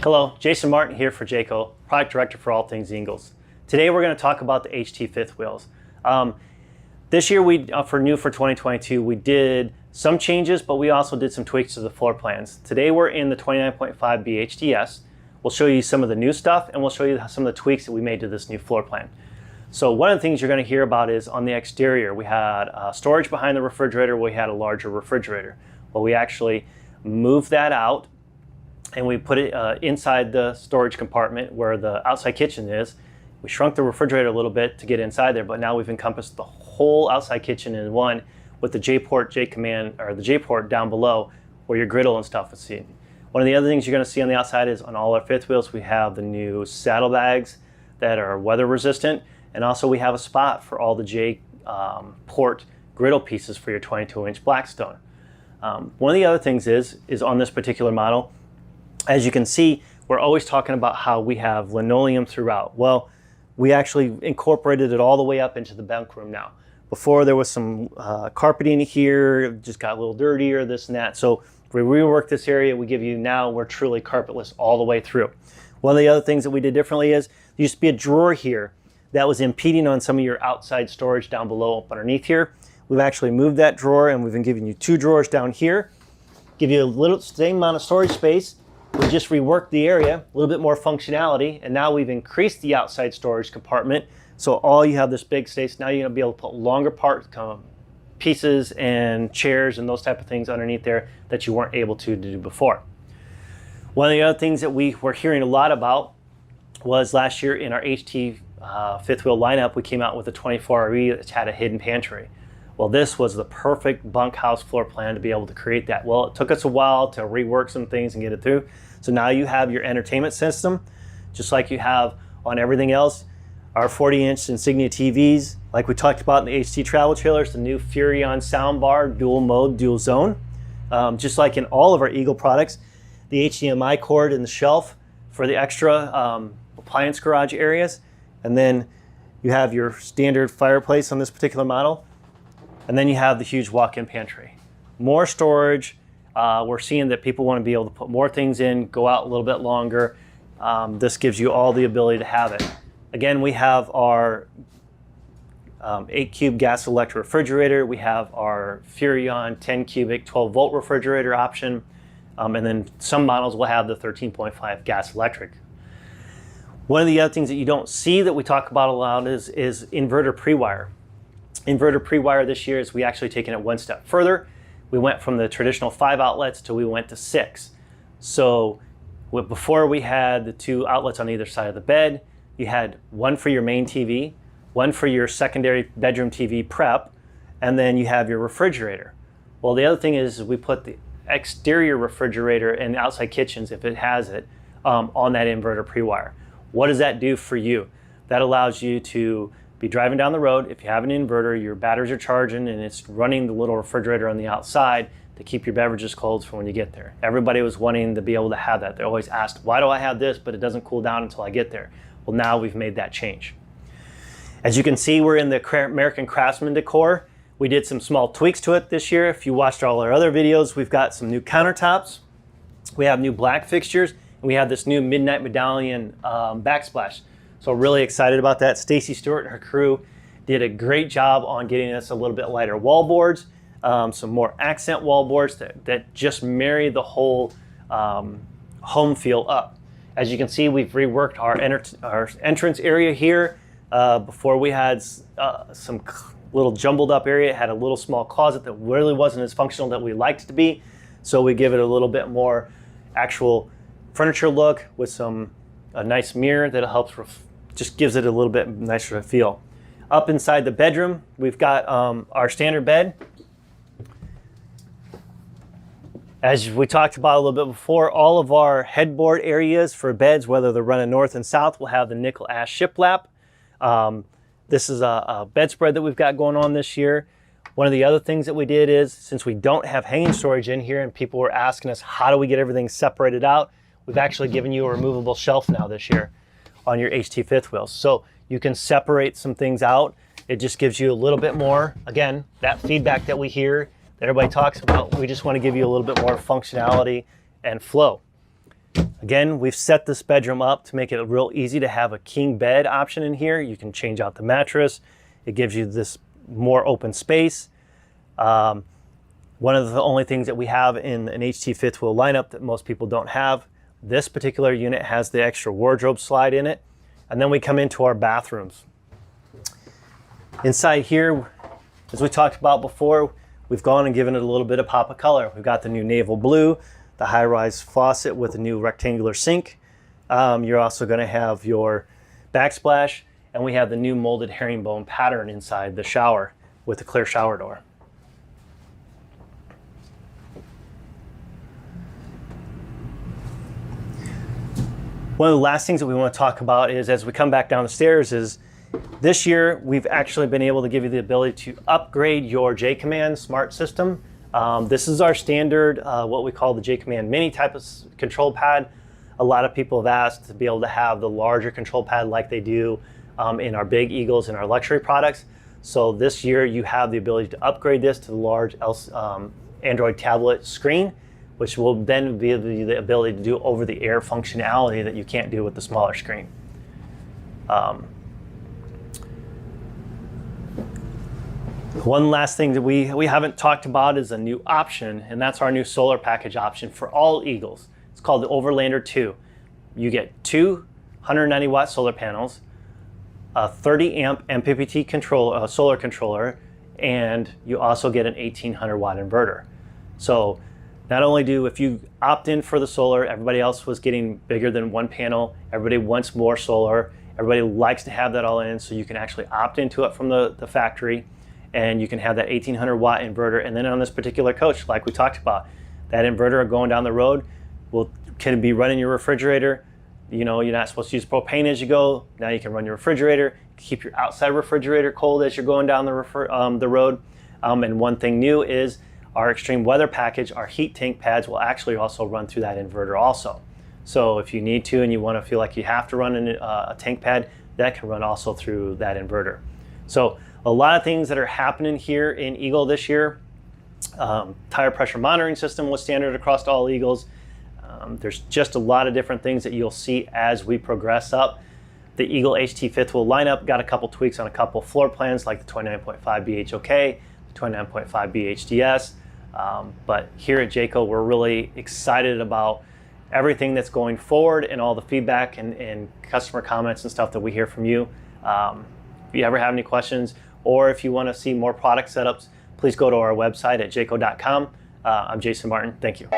Hello, Jason Martin here for Jayco, Product Director for all things Ingles. Today we're going to talk about the HT fifth wheels. This year, for 2022, we did some changes, but we also did some tweaks to the floor plans. Today we're in the 29.5 BHDS. We'll show you some of the new stuff, and we'll show you some of the tweaks that we made to this new floor plan. So one of the things you're going to hear about is on the exterior, we had storage behind the refrigerator. We had a larger refrigerator. Well, we actually moved that out, and we put it inside the storage compartment where the outside kitchen is. We shrunk the refrigerator a little bit to get inside there, but now we've encompassed the whole outside kitchen in one with the J-port, J-command, or the J-port down below where your griddle and stuff is seen. One of the other things you're going to see on the outside is on all our fifth wheels, we have the new saddlebags that are weather resistant, and also we have a spot for all the J-port griddle pieces for your 22-inch Blackstone. One of the other things is on this particular model, as you can see, we're always talking about how we have linoleum throughout. Well, we actually incorporated it all the way up into the bunk room now. Before there was some carpeting here, it just got a little dirtier, this and that. So we reworked this area. We're truly carpetless all the way through. One of the other things that we did differently is there used to be a drawer here that was impeding on some of your outside storage down below up underneath here. We've actually moved that drawer, and we've been giving you two drawers down here. Give you a little same amount of storage space. We just reworked the area, a little bit more functionality, and now we've increased the outside storage compartment. So all you have this big space. Now you're gonna be able to put longer pieces and chairs and those type of things underneath there that you weren't able to do before. One of the other things that we were hearing a lot about was last year in our HT fifth wheel lineup, we came out with a 24RE that had a hidden pantry. Well, this was the perfect bunkhouse floor plan to be able to create that. Well, it took us a while to rework some things and get it through. So now you have your entertainment system, just like you have on everything else. Our 40-inch Insignia TVs, like we talked about in the HT travel trailers, the new Furrion soundbar, dual mode, dual zone. Just like in all of our Eagle products, the HDMI cord in the shelf for the extra appliance garage areas. And then you have your standard fireplace on this particular model. And then you have the huge walk-in pantry. More storage. We're seeing that people want to be able to put more things in, go out a little bit longer. This gives you all the ability to have it. Again, we have our 8-cube gas electric refrigerator. We have our Furrion 10-cubic 12-volt refrigerator option. And then some models will have the 13.5 gas electric. One of the other things that you don't see that we talk about a lot is inverter pre-wire. Inverter pre-wire this year is we actually taken it one step further. We went from the traditional 5 outlets to we went to 6. So before we had the 2 outlets on either side of the bed. You had one for your main TV, one for your secondary bedroom TV prep, and then you have your refrigerator. Well, the other thing is we put the exterior refrigerator in the outside kitchens, if it has it, on that inverter pre-wire. What does that do for you? That allows you to be driving down the road. If you have an inverter, your batteries are charging and it's running the little refrigerator on the outside to keep your beverages cold for when you get there. Everybody was wanting to be able to have that. They always asked, why do I have this, but it doesn't cool down until I get there? Well, now we've made that change. As you can see, we're in the American Craftsman decor. We did some small tweaks to it this year. If you watched all our other videos, we've got some new countertops. We have new black fixtures, and we have this new Midnight Medallion backsplash. So really excited about that. Stacy Stewart and her crew did a great job on getting us a little bit lighter wall boards, some more accent wall boards that just marry the whole home feel up. As you can see, we've reworked our entrance area here. Before we had some little jumbled up area. It had a little small closet that really wasn't as functional that we liked it to be. So we give it a little bit more actual furniture look with a nice mirror that helps, just gives it a little bit nicer feel. Up inside the bedroom, we've got our standard bed. As we talked about a little bit before, all of our headboard areas for beds, whether they're running north and south, will have the nickel ash shiplap. This is a bedspread that we've got going on this year. One of the other things that we did is, since we don't have hanging storage in here and people were asking us, how do we get everything separated out? We've actually given you a removable shelf now this year on your HT fifth wheels. So you can separate some things out. It just gives you a little bit more, again, that feedback that we hear, that everybody talks about. We just want to give you a little bit more functionality and flow. Again, we've set this bedroom up to make it real easy to have a king bed option in here. You can change out the mattress. It gives you this more open space. One of the only things that we have in an HT fifth wheel lineup that most people don't have, this particular unit has the extra wardrobe slide in it. And then we come into our bathrooms. Inside here, as we talked about before, we've gone and given it a little bit of pop of color. We've got the new naval blue, the high-rise faucet with a new rectangular sink. You're also going to have your backsplash, and we have the new molded herringbone pattern inside the shower with the clear shower door. One of the last things that we want to talk about is, as we come back down the stairs, is this year we've actually been able to give you the ability to upgrade your J-Command smart system. This is our standard, what we call the J-Command mini type of control pad. A lot of people have asked to be able to have the larger control pad like they do in our big Eagles and our luxury products. So this year you have the ability to upgrade this to the large Android tablet screen, which will then be the ability to do over-the-air functionality that you can't do with the smaller screen. One last thing that we haven't talked about is a new option, and that's our new solar package option for all Eagles. It's called the Overlander 2. You get two 190-watt solar panels, a 30-amp MPPT solar controller, and you also get an 1800-watt inverter. So not only if you opt in for the solar, everybody else was getting bigger than one panel, everybody wants more solar, everybody likes to have that all in, so you can actually opt into it from the factory, and you can have that 1800-watt inverter. And then on this particular coach, like we talked about, that inverter going down the road can be running your refrigerator. You know, you're not supposed to use propane as you go. Now you can run your refrigerator, keep your outside refrigerator cold as you're going down the road. And one thing new is our extreme weather package, our heat tank pads will actually also run through that inverter also. So if you need to and you want to feel like you have to run a tank pad, that can run also through that inverter. So a lot of things that are happening here in Eagle this year. Tire pressure monitoring system was standard across all Eagles. There's just a lot of different things that you'll see as we progress up. The Eagle HT fifth wheel lineup got a couple tweaks on a couple floor plans, like the 29.5 BHOK, the 29.5 BHDS. But here at Jayco, we're really excited about everything that's going forward and all the feedback and customer comments and stuff that we hear from you. If you ever have any questions, or if you want to see more product setups, please go to our website at jayco.com. I'm Jason Martin. Thank you.